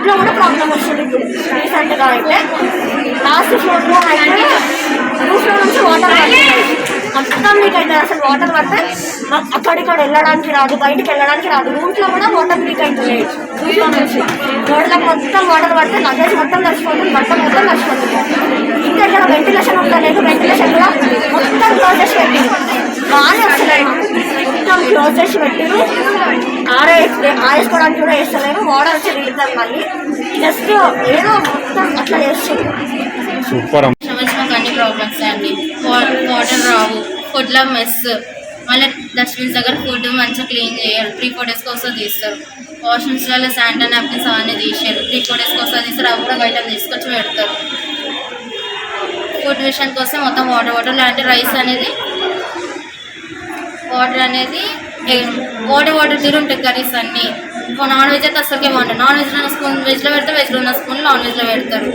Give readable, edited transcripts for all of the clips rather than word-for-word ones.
లిఫ్ట్లో కూడా ప్రాబ్లం వస్తుంది. ఇప్పుడు రీసెంట్గా అయితే లాస్ట్ ఫ్లోర్లో అయితే రూఫ్లో నుంచి వాటర్ పడుతుంది, మొత్తం లీక్ అవుతుంది. అసలు వాటర్ పడితే అక్కడిక్కడ వెళ్ళడానికి రాదు, బయటికి వెళ్ళడానికి రాదు. రూమ్స్లో కూడా వాటర్ లీక్ అవుతుంది. రూమ్లో నుంచి రోడ్లకు మొత్తం వాటర్ పడితే లగేజ్ మొత్తం నడిచిపోతుంది, మొత్తం నడిచిపోతుంది. ఇంకా ఇక్కడ వెంటిలేషన్ ఉండలేదు, వెంటిలేషన్ కూడా మొత్తం క్లోజ్ చేసి పెట్టింది. బాగానే వస్తలేదు, మొత్తం క్లోజ్ చేసి పెట్టిరు. ఆరేసుకోవడానికి కూడా వేస్తలేరు. వాటర్ వచ్చి రీజన్ మళ్ళీ జస్ట్ ఏదో మొత్తం అట్లా చేస్తుంది. సూపర్. సంవత్సరం అన్ని ప్రాబ్లమ్స్ అండి. వాటర్ రావు, ఫుడ్లో మెస్, మళ్ళీ డస్ట్బిన్స్ దగ్గర ఫుడ్ మంచిగా క్లీన్ చేయరు. 3-4 డేస్కి ఒకసారి తీస్తారు. వాష్రూమ్స్లలో శానిటరీ నాప్కిన్స్ అవన్నీ తీసారు. 3-4 డేస్కి ఒకసారి తీస్తారు. అవి కూడా బయట తీసుకొచ్చి పెడతారు. ఫుడ్ విషయానికి వస్తే మొత్తం వాటర్ లాంటి రైస్ అనేది వాటర్ తీరు ఉంటాయి. కర్రీస్ అన్నీ నాన్ వెజ్ అయితే అసలుకే బాగుంటుంది. నాన్ వెజ్ ఉన్న స్పూన్ వెజ్లో పెడతారు, వెజ్లో ఉన్న స్పూన్ నాన్ వెజ్లో పెడతారు.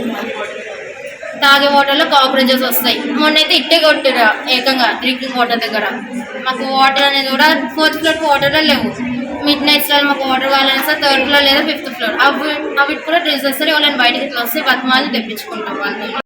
తాగే వాటర్లో కాక్రోచెస్ వస్తాయి. మొన్నైతే ఇట్టే కొట్టిరా ఏకంగా డ్రింకింగ్ వాటర్ దగ్గర. మాకు వాటర్ అనేది కూడా 4th ఫ్లోర్కి వాటర్లో లేవు. మిడ్ నైట్స్లో మాకు వాటర్ కావాలని సార్ 3rd ఫ్లోర్ లేదా 5th ఫ్లోర్ అవి కూడా డ్రెస్ వస్తారు. వాళ్ళని బయటకి ఇట్లా వస్తే బతమాలి తెప్పించుకుంటాం. వాళ్ళు